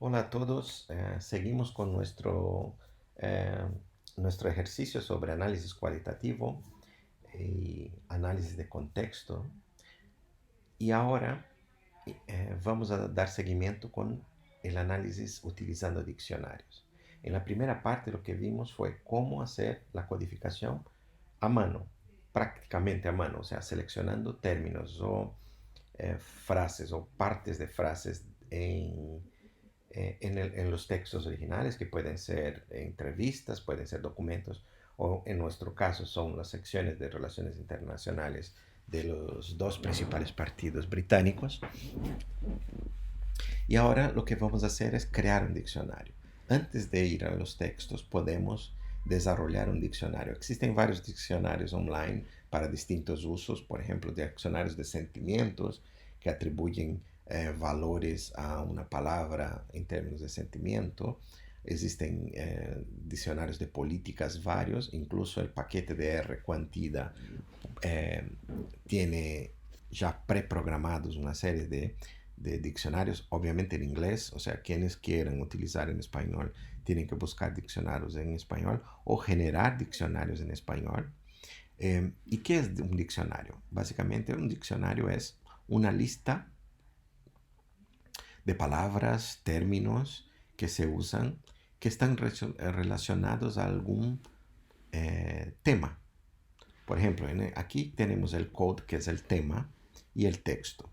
Hola a todos. Seguimos con eh, nuestro ejercicio sobre análisis cualitativo y análisis de contexto. Y ahora vamos a dar seguimiento con el análisis utilizando diccionarios. En la primera parte lo que vimos fue cómo hacer la codificación a mano, prácticamente a mano, o sea, seleccionando términos o frases o partes de frases en los textos originales, que pueden ser entrevistas, pueden ser documentos, o en nuestro caso son las secciones de relaciones internacionales de los dos principales partidos británicos. Y ahora lo que vamos a hacer es crear un diccionario. Antes de ir a los textos, podemos desarrollar un diccionario. Existen varios diccionarios online para distintos usos, por ejemplo, diccionarios de sentimientos que atribuyen valores a una palabra en términos de sentimiento. Existen diccionarios de políticas varios, incluso el paquete de R Quantida eh, tiene ya preprogramados una serie de diccionarios, obviamente en inglés, o sea, quienes quieran utilizar en español tienen que buscar diccionarios en español o generar diccionarios en español. ¿Y qué es un diccionario? Básicamente un diccionario es una lista de palabras, términos que se usan, que están relacionados a algún tema. Por ejemplo, aquí tenemos el code, que es el tema, y el texto.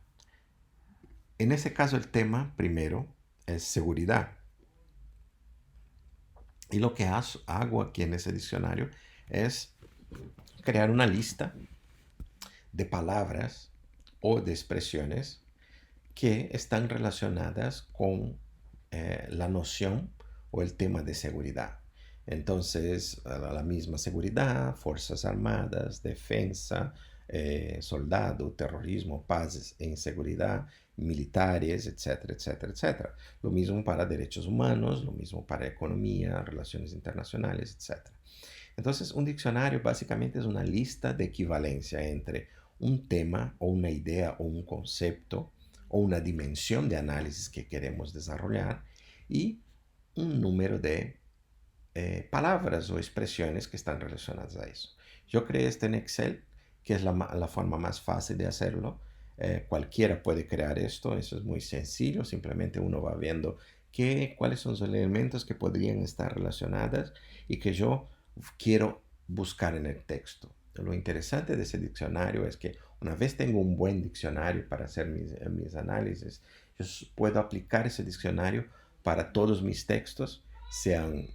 En ese caso, el tema primero es seguridad. Y lo que hago aquí en ese diccionario es crear una lista de palabras o de expresiones que están relacionadas con la noción o el tema de seguridad. Entonces, la misma seguridad, Fuerzas Armadas, defensa, soldado, terrorismo, paz e inseguridad, militares, etcétera, etcétera, etcétera. Lo mismo para derechos humanos, lo mismo para economía, relaciones internacionales, etcétera. Entonces, un diccionario básicamente es una lista de equivalencia entre un tema o una idea o un concepto o una dimensión de análisis que queremos desarrollar y un número de palabras o expresiones que están relacionadas a eso. Yo creé este en Excel, que es la forma más fácil de hacerlo. Cualquiera puede crear esto, eso es muy sencillo, simplemente uno va viendo cuáles son los elementos que podrían estar relacionadas y que yo quiero buscar en el texto. Lo interesante de ese diccionario es que una vez tengo un buen diccionario para hacer mis análisis, yo puedo aplicar ese diccionario para todos mis textos, sean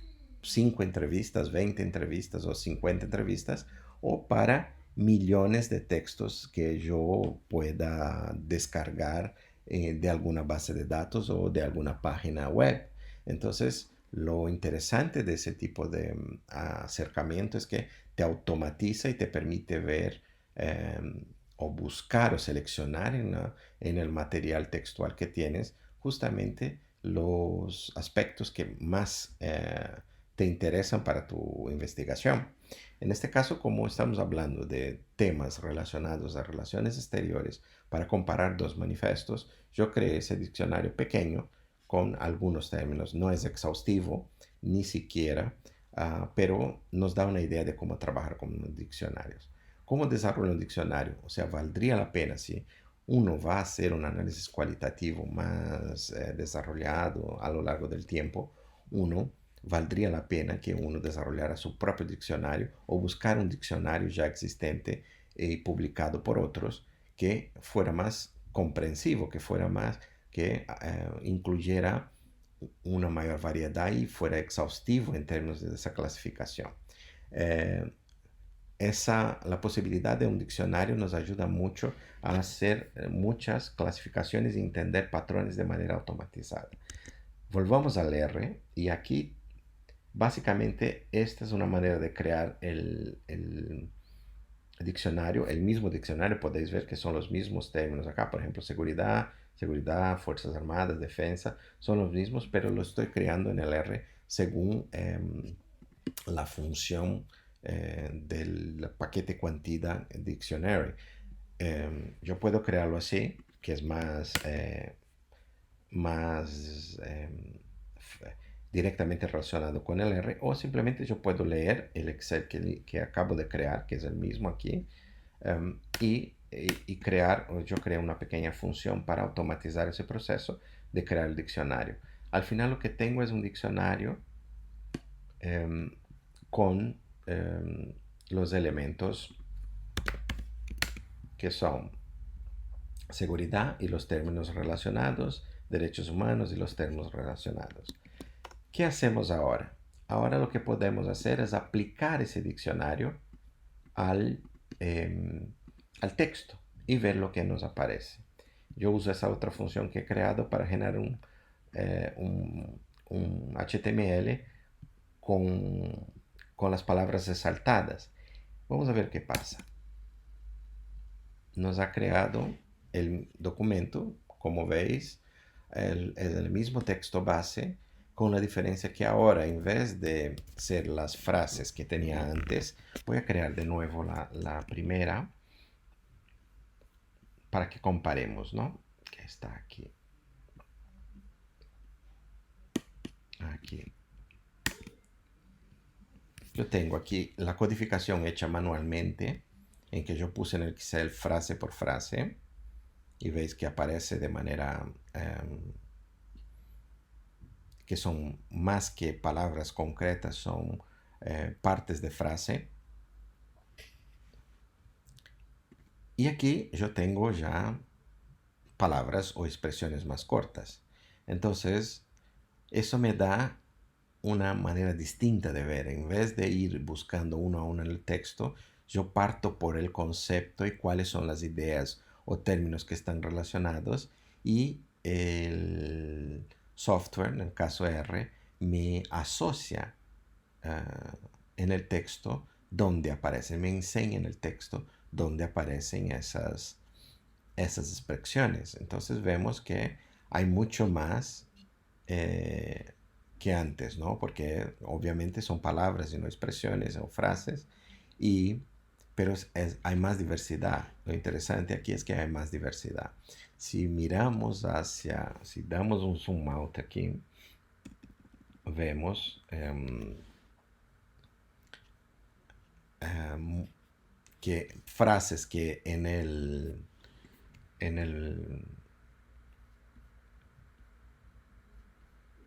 5 entrevistas, 20 entrevistas o 50 entrevistas, o para millones de textos que yo pueda descargar de alguna base de datos o de alguna página web. Entonces, lo interesante de ese tipo de acercamiento es que te automatiza y te permite ver o buscar o seleccionar en el material textual que tienes justamente los aspectos que más te interesan para tu investigación. En este caso, como estamos hablando de temas relacionados a relaciones exteriores para comparar dos manifestos, yo creé ese diccionario pequeño con algunos términos. No es exhaustivo, ni siquiera, pero nos da una idea de cómo trabajar con diccionarios. ¿Cómo desarrollar un diccionario? O sea, valdría la pena si uno va a hacer un análisis cualitativo más desarrollado a lo largo del tiempo, uno valdría la pena que uno desarrollara su propio diccionario o buscar un diccionario ya existente y publicado por otros que fuera más comprensivo, que fuera más, que incluyera una mayor variedad y fuera exhaustivo en términos de esa clasificación. Eh, la posibilidad de un diccionario nos ayuda mucho a hacer muchas clasificaciones y entender patrones de manera automatizada. Volvamos al R y aquí básicamente esta es una manera de crear el diccionario, el mismo diccionario, podéis ver que son los mismos términos acá, por ejemplo, seguridad, Fuerzas Armadas, defensa, son los mismos, pero lo estoy creando en el R según la función del paquete Quantida Dictionary. Yo puedo crearlo así, que es más directamente relacionado con el R, o simplemente yo puedo leer el Excel que acabo de crear, que es el mismo aquí, y crear, o yo creo una pequeña función para automatizar ese proceso de crear el diccionario. Al final lo que tengo es un diccionario con los elementos que son seguridad y los términos relacionados, derechos humanos y los términos relacionados. ¿Qué hacemos ahora? Ahora lo que podemos hacer es aplicar ese diccionario al, al texto y ver lo que nos aparece. Yo uso esa otra función que he creado para generar un HTML con las palabras resaltadas. Vamos a ver qué pasa. Nos ha creado el documento, como veis, el mismo texto base, con la diferencia que ahora, en vez de ser las frases que tenía antes, voy a crear de nuevo la primera para que comparemos, ¿no? Que está aquí. Aquí. Yo tengo aquí la codificación hecha manualmente, en que yo puse en el Excel frase por frase, y veis que aparece de manera que son más que palabras concretas, son partes de frase. Y aquí yo tengo ya palabras o expresiones más cortas. Entonces, eso me da una manera distinta de ver. En vez de ir buscando uno a uno en el texto, yo parto por el concepto y cuáles son las ideas o términos que están relacionados, y el software, en el caso R, me asocia en el texto donde aparecen, me enseña en el texto donde aparecen esas expresiones. Entonces vemos que hay mucho más que antes, ¿no? Porque obviamente son palabras y no expresiones o frases, y, pero hay más diversidad. Lo interesante aquí es que hay más diversidad. Si miramos si damos un zoom out aquí, vemos que frases que en el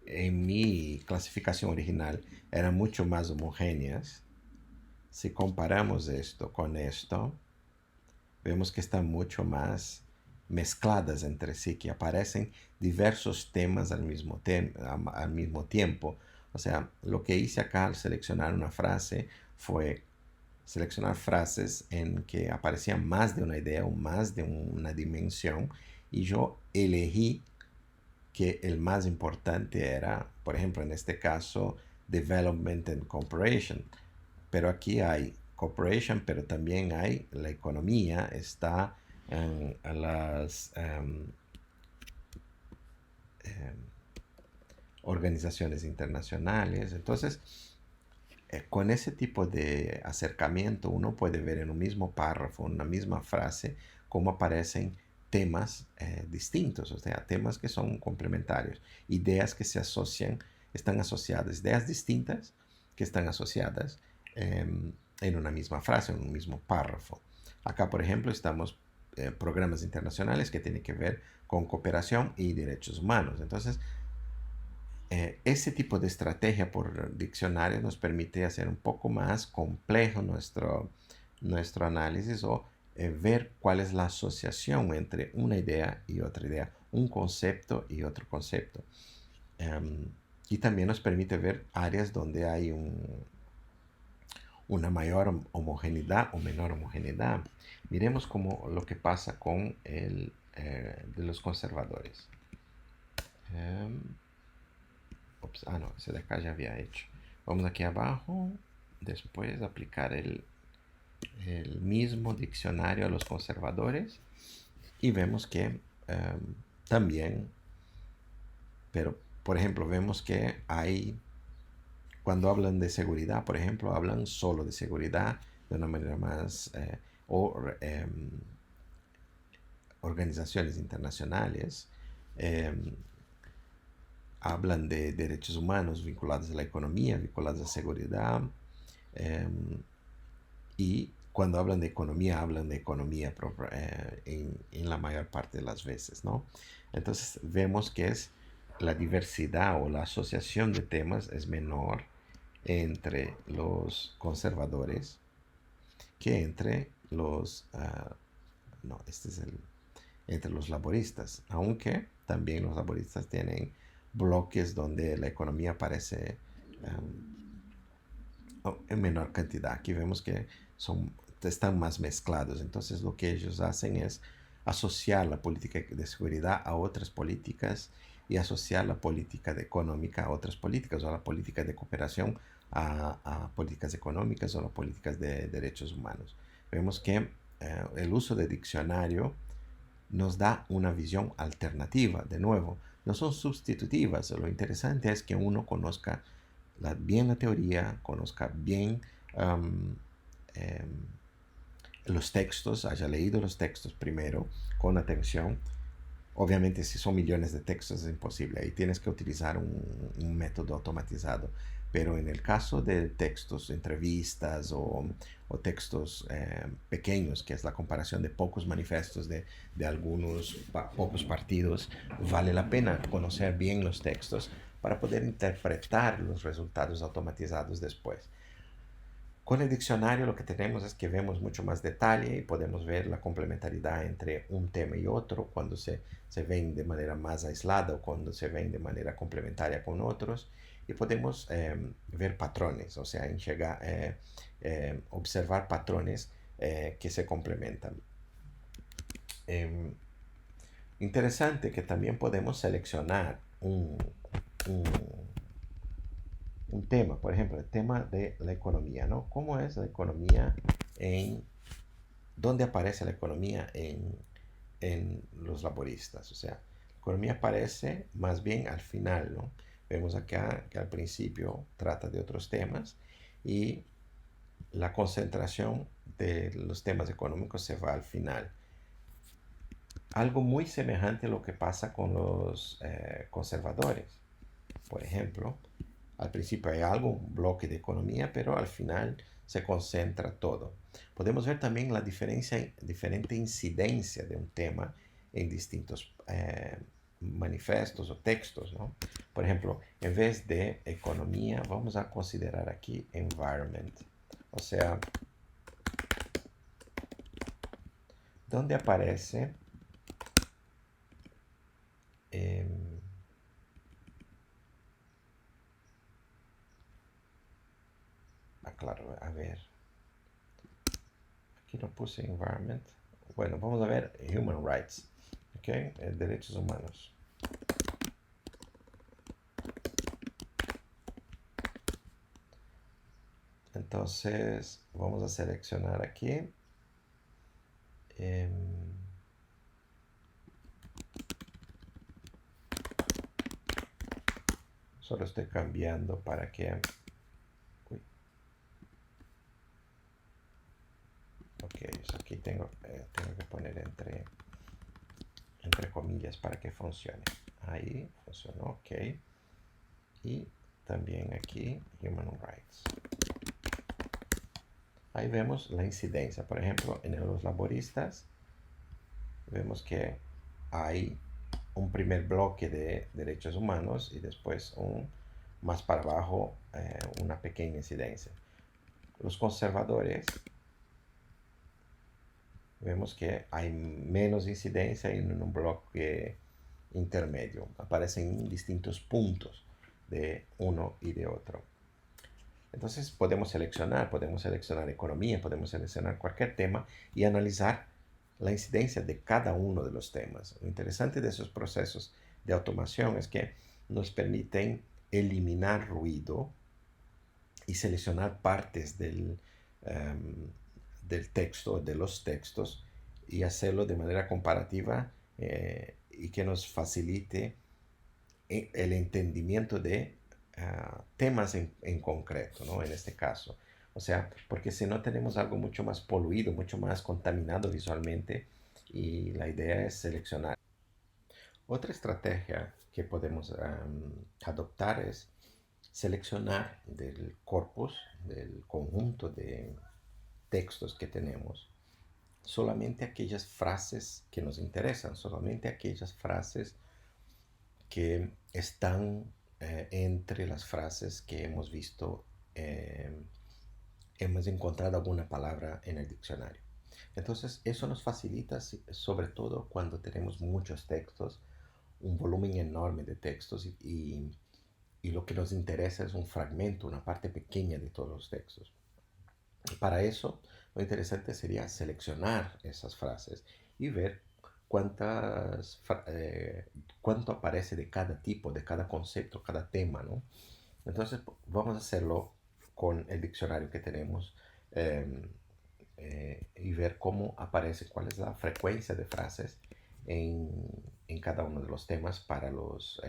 en mi clasificación original eran mucho más homogéneas. Si comparamos esto con esto, vemos que están mucho más mezcladas entre sí, que aparecen diversos temas al mismo tiempo. O sea, lo que hice acá al seleccionar una frase fue seleccionar frases en que aparecían más de una idea o más de una dimensión, y yo elegí que el más importante era, por ejemplo, en este caso, Development and Cooperation. Pero aquí hay Cooperation, pero también hay la economía, está en las organizaciones internacionales. Entonces, con ese tipo de acercamiento uno puede ver en un mismo párrafo, en una misma frase, cómo aparecen temas distintos, o sea, temas que son complementarios, ideas que se asocian, están asociadas, ideas distintas que están asociadas en una misma frase, en un mismo párrafo. Acá, por ejemplo, estamos programas internacionales que tienen que ver con cooperación y derechos humanos. Entonces, ese tipo de estrategia por diccionario nos permite hacer un poco más complejo nuestro análisis, o ver cuál es la asociación entre una idea y otra idea, un concepto y otro concepto. Y también nos permite ver áreas donde hay una mayor homogeneidad o menor homogeneidad. Miremos cómo lo que pasa con de los conservadores. Ups, no, ese de acá ya había hecho. Vamos aquí abajo, después aplicar el mismo diccionario a los conservadores, y vemos que también, pero por ejemplo, vemos que cuando hablan de seguridad, por ejemplo, hablan solo de seguridad de una manera más, organizaciones internacionales, hablan de derechos humanos vinculados a la economía, vinculados a seguridad, y cuando hablan de economía en la mayor parte de las veces, ¿no? Entonces vemos que la diversidad o la asociación de temas es menor entre los conservadores que no, entre los laboristas, aunque también los laboristas tienen bloques donde la economía aparece en menor cantidad. Aquí vemos que están más mezclados. Entonces lo que ellos hacen es asociar la política de seguridad a otras políticas y asociar la política económica a otras políticas, o la política de cooperación a políticas económicas o las políticas de derechos humanos. Vemos que el uso de diccionario nos da una visión alternativa. De nuevo, no son sustitutivas. Lo interesante es que uno conozca bien la teoría, conozca bien um, los textos, haya leído los textos primero con atención. Obviamente, si son millones de textos es imposible. Ahí tienes que utilizar un método automatizado. Pero en el caso de textos, entrevistas o textos pequeños, que es la comparación de pocos manifiestos de algunos pocos partidos, vale la pena conocer bien los textos para poder interpretar los resultados automatizados después. Con el diccionario lo que tenemos es que vemos mucho más detalle y podemos ver la complementariedad entre un tema y otro cuando se ven de manera más aislada o cuando se ven de manera complementaria con otros, y podemos ver patrones, o sea, observar patrones que se complementan. Interesante que también podemos seleccionar un un tema, por ejemplo, el tema de la economía, ¿no? ¿Cómo es la economía dónde aparece la economía en los laboristas? O sea, la economía aparece más bien al final, ¿no? Vemos acá que al principio trata de otros temas y la concentración de los temas económicos se va al final. Algo muy semejante a lo que pasa con los conservadores. Por ejemplo, al principio hay un bloque de economía, pero al final se concentra todo. Podemos ver también la diferente incidencia de un tema en distintos manifestos o textos, ¿no? Por ejemplo, en vez de economía, vamos a considerar aquí environment. O sea, ¿dónde aparece claro, a ver, aquí no puse environment. Bueno, vamos a ver human rights, ¿ok? Derechos humanos. Entonces, vamos a seleccionar aquí. Solo estoy cambiando para que... Uy. Ok, aquí tengo que poner entre comillas para que funcione. Ahí funcionó, ok. Y también aquí Human Rights. Ahí vemos la incidencia. Por ejemplo, en los laboristas vemos que hay un primer bloque de derechos humanos y después más para abajo una pequeña incidencia. Los conservadores vemos que hay menos incidencia en un bloque intermedio. Aparecen distintos puntos de uno y de otro. Entonces podemos seleccionar economía, podemos seleccionar cualquier tema y analizar la incidencia de cada uno de los temas. Lo interesante de esos procesos de automación es que nos permiten eliminar ruido y seleccionar partes del texto, de los textos, y hacerlo de manera comparativa y que nos facilite el entendimiento de temas en concreto, ¿no? En este caso. O sea, porque si no tenemos algo mucho más poluido, mucho más contaminado visualmente, y la idea es seleccionar. Otra estrategia que podemos adoptar es seleccionar del corpus, del conjunto de textos que tenemos, solamente aquellas frases que nos interesan, solamente aquellas frases que están entre las frases que hemos visto, eh, hemos encontrado alguna palabra en el diccionario. Entonces, eso nos facilita, sobre todo cuando tenemos muchos textos, un volumen enorme de textos y lo que nos interesa es un fragmento, una parte pequeña de todos los textos. Para eso, lo interesante sería seleccionar esas frases y ver cuánto aparece de cada tipo, de cada concepto, cada tema, ¿no? Entonces, vamos a hacerlo con el diccionario que tenemos eh, y ver cómo aparece, cuál es la frecuencia de frases en, en cada uno de los temas para los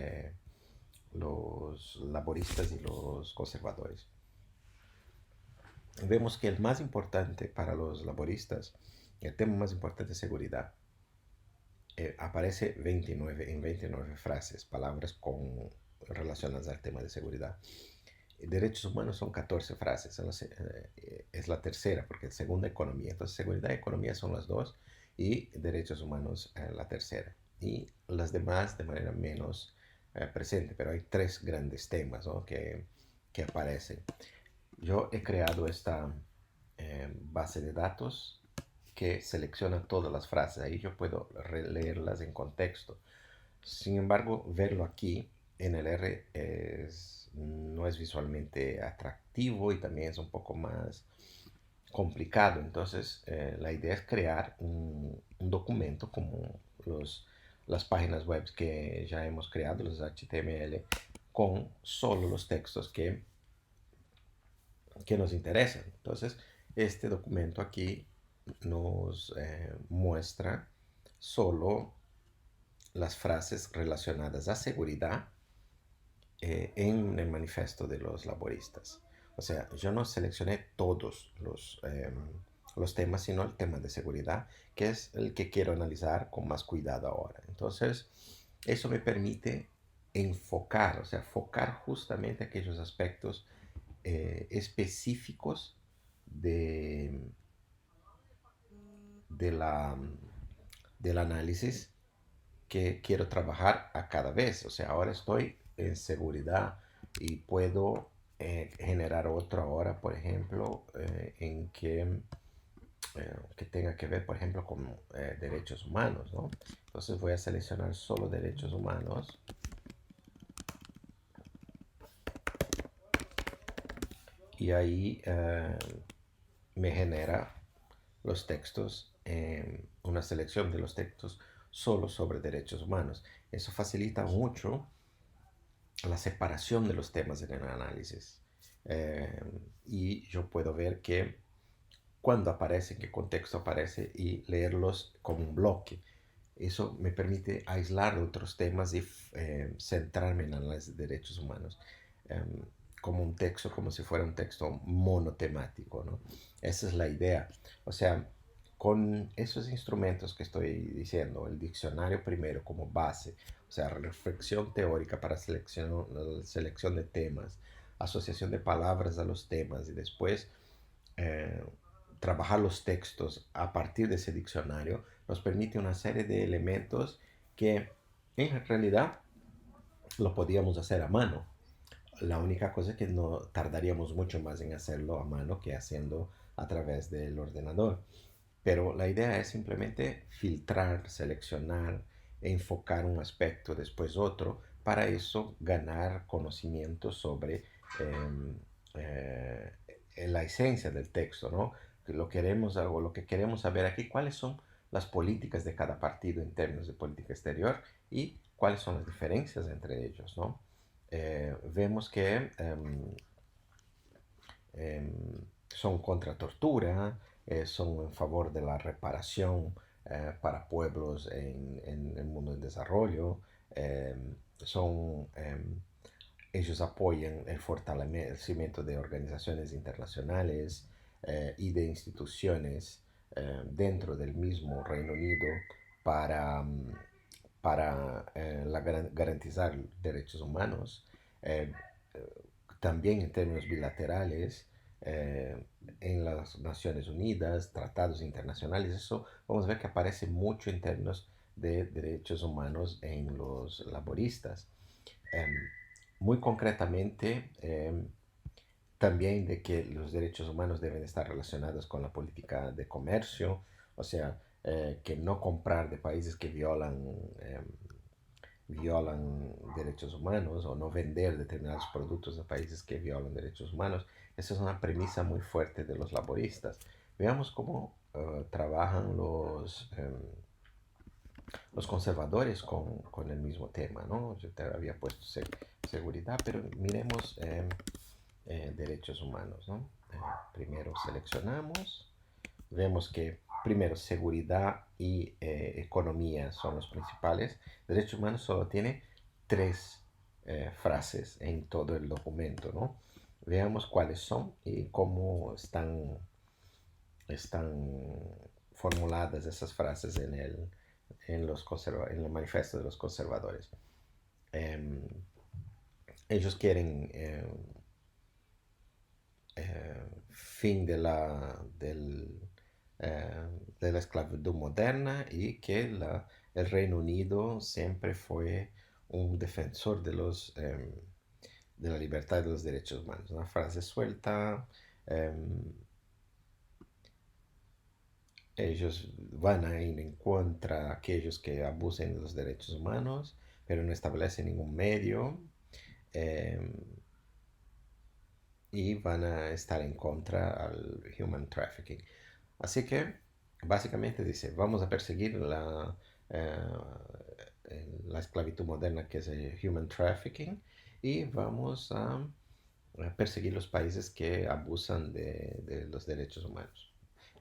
laboristas y los conservadores. Vemos que el más importante para los laboristas, el tema más importante es seguridad. Aparece 29, en 29 frases, palabras relacionadas al tema de seguridad. Derechos humanos son 14 frases, es la tercera, porque es segunda economía. Entonces, seguridad y economía son las dos y derechos humanos la tercera. Y las demás de manera menos presente, pero hay tres grandes temas, ¿no? que aparecen. Yo he creado esta base de datos que selecciona todas las frases. Ahí yo puedo leerlas en contexto. Sin embargo, verlo aquí en el R no es visualmente atractivo y también es un poco más complicado. Entonces, la idea es crear un documento como las páginas web que ya hemos creado, los HTML, con solo los textos que nos interesan. Entonces, este documento aquí nos muestra solo las frases relacionadas a seguridad en el manifiesto de los laboristas. O sea, yo no seleccioné todos los temas, sino el tema de seguridad, que es el que quiero analizar con más cuidado ahora. Entonces, eso me permite enfocar, o sea, focar justamente aquellos aspectos específicos de, de la, del análisis que quiero trabajar a cada vez. O sea, ahora estoy en seguridad y puedo generar otra ahora, por ejemplo, que tenga que ver, por ejemplo, con derechos humanos, ¿no? Entonces voy a seleccionar solo derechos humanos y ahí me genera los textos, una selección de los textos solo sobre derechos humanos. Eso facilita mucho la separación de los temas en el análisis. Eh, y yo puedo ver que cuándo aparece, en qué contexto aparece y leerlos como un bloque. Eso me permite aislar otros temas y centrarme en análisis de derechos humanos. Eh, como un texto, como si fuera un texto monotemático, ¿no? Esa es la idea. O sea, con esos instrumentos que estoy diciendo, el diccionario primero como base, o sea, reflexión teórica para selección de temas, asociación de palabras a los temas y después eh, trabajar los textos a partir de ese diccionario, nos permite una serie de elementos que en realidad lo podíamos hacer a mano. La única cosa es que no tardaríamos mucho más en hacerlo a mano que haciendo a través del ordenador. Pero la idea es simplemente filtrar, seleccionar, enfocar un aspecto, después otro, para eso ganar conocimiento sobre eh, la esencia del texto, ¿no? Lo que queremos saber aquí, cuáles son las políticas de cada partido en términos de política exterior y cuáles son las diferencias entre ellos, ¿no? Vemos que son contra tortura, son en favor de la reparación para pueblos en el mundo en desarrollo, eh, son, ellos apoyan el fortalecimiento de organizaciones internacionales y de instituciones dentro del mismo Reino Unido para, para garantizar derechos humanos, eh, también en términos bilaterales, en las Naciones Unidas, tratados internacionales. Eso vamos a ver que aparece mucho en términos de derechos humanos en los laboristas. Em, Muy concretamente, también de que los derechos humanos deben estar relacionados con la política de comercio, o sea, que no comprar de países que violan derechos humanos o no vender determinados productos de países que violan derechos humanos. Esa es una premisa muy fuerte de los laboristas. Veamos cómo trabajan los conservadores con el mismo tema, ¿no? Yo te había puesto seguridad, pero miremos derechos humanos, ¿no? Primero seleccionamos, vemos que primero seguridad y economía son los principales. Derechos humanos solo tiene tres frases en todo el documento, ¿no? Veamos cuáles son y cómo están formuladas esas frases en el manifiesto de los conservadores. Eh, Ellos quieren fin eh, de la esclavitud moderna y que el Reino Unido siempre fue un defensor de la libertad y de los derechos humanos. Una frase suelta. eh, Ellos van a ir en contra de aquellos que abusen de los derechos humanos, pero no establecen ningún medio. eh, y van a estar en contra al human trafficking. Así que básicamente dice, vamos a perseguir la esclavitud moderna que es el human trafficking y vamos a perseguir los países que abusan de los derechos humanos.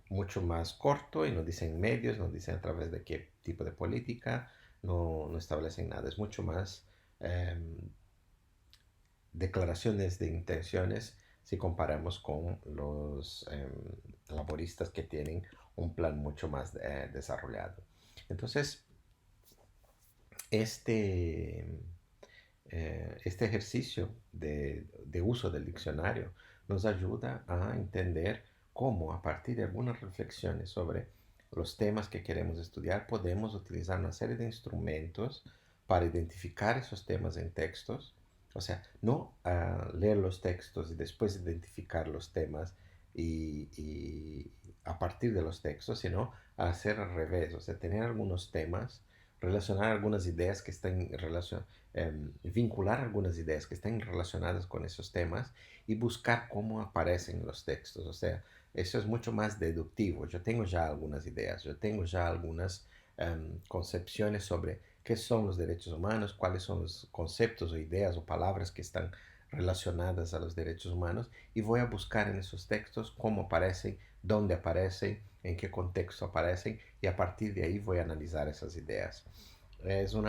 Mucho más corto y no dicen medios, no dicen a través de qué tipo de política, no establecen nada. Es mucho más declaraciones de intenciones si comparamos con los laboristas que tienen un plan mucho más desarrollado. Entonces, este, este ejercicio de uso del diccionario nos ayuda a entender cómo a partir de algunas reflexiones sobre los temas que queremos estudiar podemos utilizar una serie de instrumentos para identificar esos temas en textos. O sea, no leer los textos y después identificar los temas y a partir de los textos, sino hacer al revés, o sea, tener algunos temas, relacionar algunas ideas que están relacionadas, vincular algunas ideas que estén relacionadas con esos temas y buscar cómo aparecen los textos. O sea, eso es mucho más deductivo. Yo tengo ya algunas ideas, yo tengo ya algunas concepciones sobre qué son los derechos humanos, cuáles son los conceptos o ideas o palabras que están relacionadas a los derechos humanos y voy a buscar en esos textos cómo aparecen, dónde aparecen, en qué contexto aparecen y a partir de ahí voy a analizar esas ideas. Es un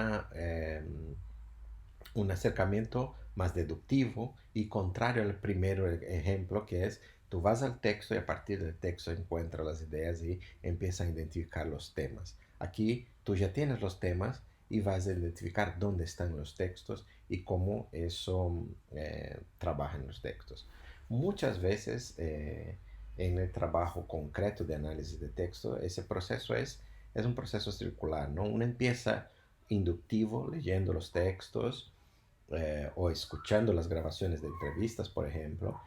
acercamiento más deductivo y contrario al primer ejemplo que es tú vas al texto y a partir del texto encuentras las ideas y empiezas a identificar los temas. Aquí tú ya tienes los temas y vas a identificar dónde están los textos y cómo eso trabaja en los textos. Muchas veces en el trabajo concreto de análisis de texto, ese proceso es un proceso circular, ¿no? Uno empieza inductivo leyendo los textos, o escuchando las grabaciones de entrevistas, por ejemplo,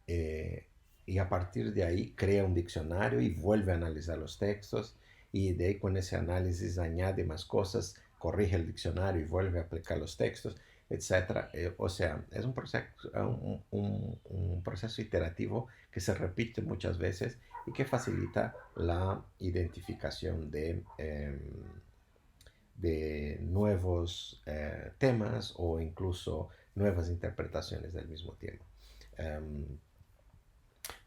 eh, y a partir de ahí crea un diccionario y vuelve a analizar los textos y de ahí con ese análisis añade más cosas, corrige el diccionario y vuelve a aplicar los textos, etcétera. O sea, es un proceso iterativo que se repite muchas veces y que facilita la identificación de nuevos temas o incluso nuevas interpretaciones del mismo tema. Um,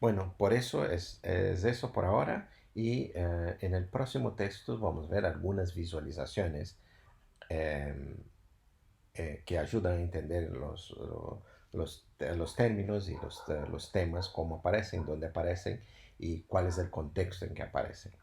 bueno, por eso es eso por ahora y en el próximo texto vamos a ver algunas visualizaciones eh, que ayudan a entender los términos y los temas, cómo aparecen, dónde aparecen y cuál es el contexto en que aparecen.